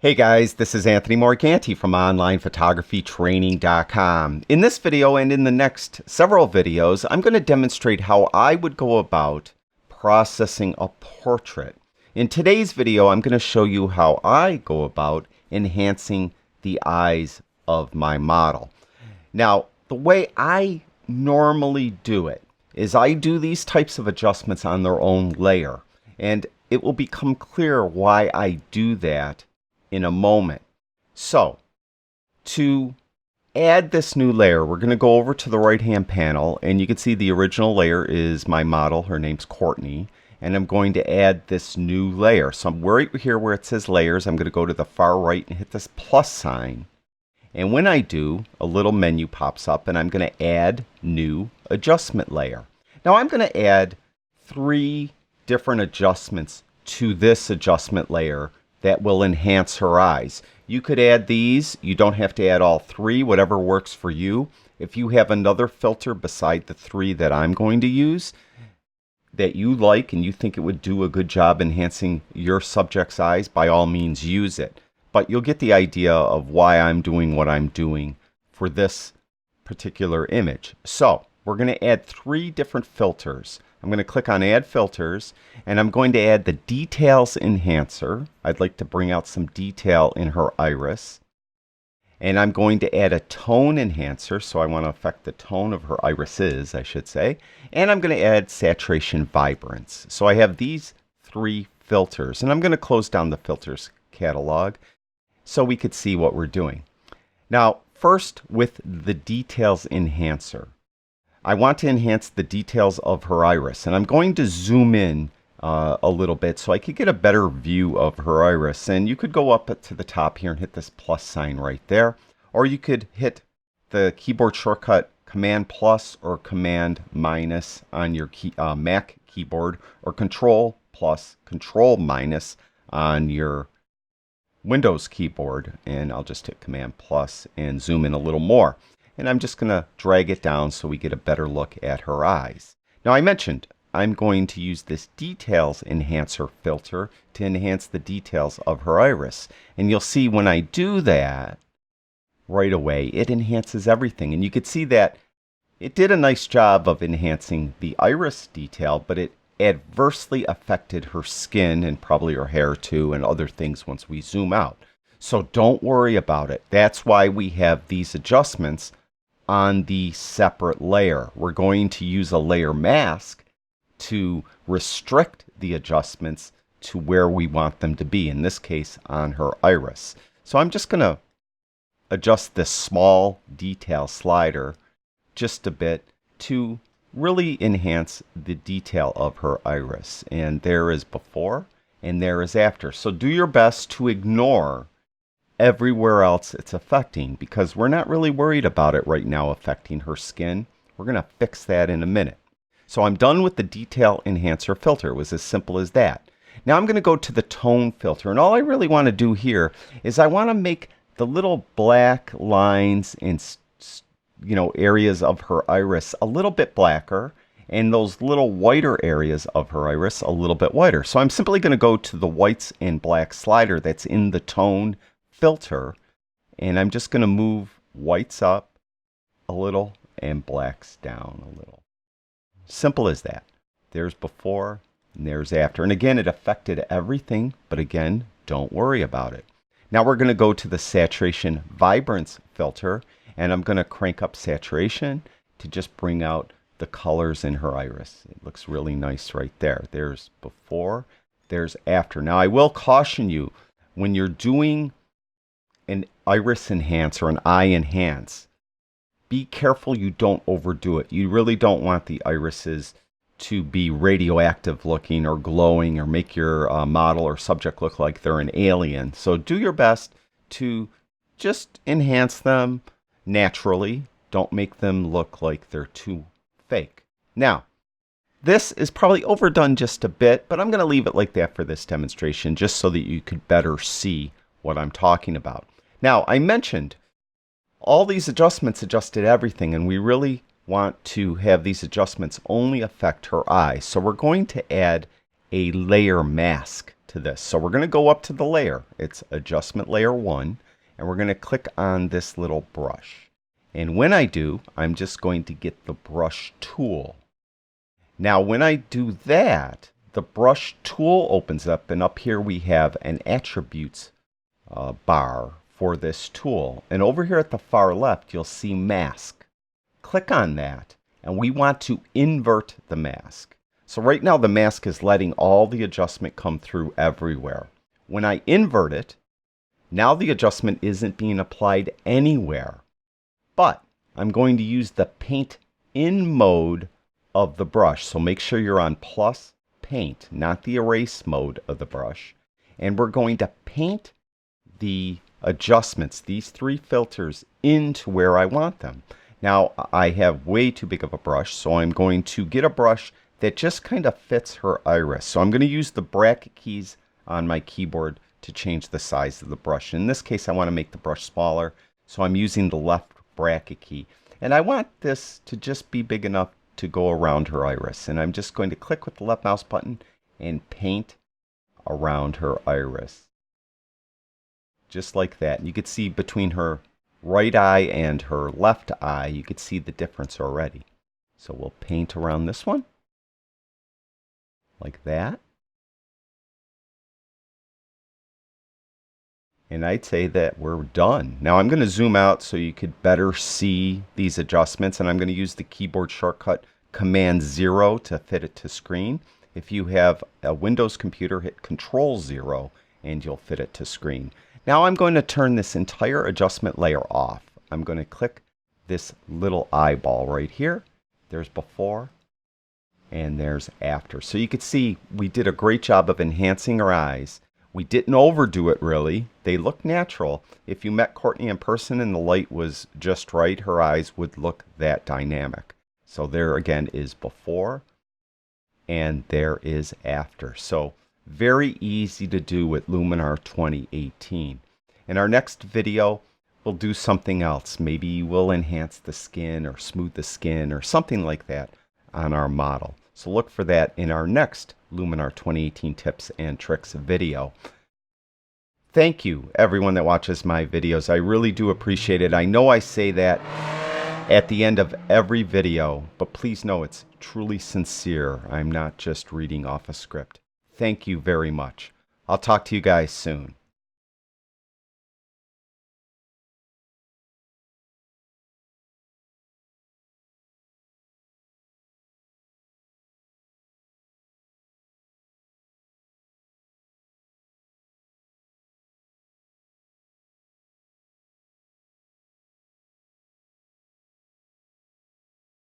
Hey guys, this is Anthony Morganti from OnlinePhotographyTraining.com. In this video and in the next several videos, I'm going to demonstrate how I would go about processing a portrait. In today's video, I'm going to show you how I go about enhancing the eyes of my model. Now, the way I normally do it is I do these types of adjustments on their own layer, and it will become clear why I do that in a moment. So, to add this new layer, we're going to go over to the right hand panel, and you can see the original layer is my model. Her name's Courtney, and I'm going to add this new layer. So I'm right here where it says layers. I'm going to go to the far right and hit this plus sign, and when I do, a little menu pops up, and I'm going to add new adjustment layer. Now I'm going to add 3 different adjustments to this adjustment layer that will enhance her eyes. You could add these. You don't have to add all 3, whatever works for you. If you have another filter beside the 3 that I'm going to use that you like and you think it would do a good job enhancing your subject's eyes, by all means use it. But you'll get the idea of why I'm doing what I'm doing for this particular image. So we're going to add 3 different filters. I'm going to click on Add Filters, and I'm going to add the Details Enhancer. I'd like to bring out some detail in her iris. And I'm going to add a Tone Enhancer, so I want to affect the tone of her irises, I should say. And I'm going to add Saturation Vibrance. So I have these 3 filters, and I'm going to close down the Filters catalog so we could see what we're doing. Now, first with the Details Enhancer. I want to enhance the details of her iris, and I'm going to zoom in a little bit so I could get a better view of her iris. And you could go up to the top here and hit this plus sign right there, or you could hit the keyboard shortcut Command plus or Command minus on your Mac keyboard, or Control plus Control minus on your Windows keyboard. And I'll just hit Command plus and zoom in a little more. And I'm just going to drag it down so we get a better look at her eyes. Now, I mentioned I'm going to use this Details Enhancer filter to enhance the details of her iris. And you'll see when I do that, right away, it enhances everything. And you could see that it did a nice job of enhancing the iris detail, but it adversely affected her skin and probably her hair too, and other things once we zoom out. So don't worry about it. That's why we have these adjustments on the separate layer. We're going to use a layer mask to restrict the adjustments to where we want them to be, in this case on her iris. So I'm just going to adjust this small detail slider just a bit to really enhance the detail of her iris. And there is before and there is after. So do your best to ignore everywhere else it's affecting, because we're not really worried about it right now affecting her skin. We're going to fix that in a minute. So I'm done with the Detail Enhancer filter. It was as simple as that. Now I'm going to go to the Tone filter, and all I really want to do here is I want to make the little black lines and areas of her iris a little bit blacker, and those little whiter areas of her iris a little bit whiter. So I'm simply going to go to the whites and black slider that's in the Tone filter, and I'm just going to move whites up a little and blacks down a little. Simple as that. There's before and there's after. And again, it affected everything, but again, don't worry about it. Now we're going to go to the Saturation Vibrance filter, and I'm going to crank up saturation to just bring out the colors in her iris. It looks really nice right there. There's before, there's after. Now I will caution you, when you're doing an iris enhance or an eye enhance, be careful you don't overdo it. You really don't want the irises to be radioactive looking or glowing or make your model or subject look like they're an alien. So do your best to just enhance them naturally. Don't make them look like they're too fake. Now, this is probably overdone just a bit, but I'm going to leave it like that for this demonstration just so that you could better see what I'm talking about. Now, I mentioned all these adjustments adjusted everything, and we really want to have these adjustments only affect her eyes. So we're going to add a layer mask to this. So we're going to go up to the layer. It's adjustment layer 1, and we're going to click on this little brush. And when I do, I'm just going to get the brush tool. Now when I do that, the brush tool opens up, and up here we have an attributes bar for this tool. And over here at the far left, you'll see mask. Click on that, and we want to invert the mask. So right now the mask is letting all the adjustment come through everywhere. When I invert it, now the adjustment isn't being applied anywhere. But I'm going to use the paint in mode of the brush. So make sure you're on plus paint, not the erase mode of the brush. And we're going to paint the adjustments, these 3 filters, into where I want them. Now I have way too big of a brush, so I'm going to get a brush that just kind of fits her iris. So I'm going to use the bracket keys on my keyboard to change the size of the brush. In this case, I want to make the brush smaller, so I'm using the left bracket key. And I want this to just be big enough to go around her iris. And I'm just going to click with the left mouse button and paint around her iris. Just like that. And you can see between her right eye and her left eye, you can see the difference already. So we'll paint around this one. Like that. And I'd say that we're done. Now I'm going to zoom out so you could better see these adjustments, and I'm going to use the keyboard shortcut Command 0 to fit it to screen. If you have a Windows computer, hit Control 0 and you'll fit it to screen. Now I'm going to turn this entire adjustment layer off. I'm going to click this little eyeball right here. There's before and there's after. So you can see we did a great job of enhancing her eyes. We didn't overdo it really. They look natural. If you met Courtney in person and the light was just right, her eyes would look that dynamic. So there again is before and there is after. So very easy to do with Luminar 2018. In our next video, we'll do something else. Maybe we'll enhance the skin or smooth the skin or something like that on our model. So look for that in our next Luminar 2018 tips and tricks video. Thank you, everyone that watches my videos. I really do appreciate it. I know I say that at the end of every video, but please know it's truly sincere. I'm not just reading off a script. Thank you very much. I'll talk to you guys soon.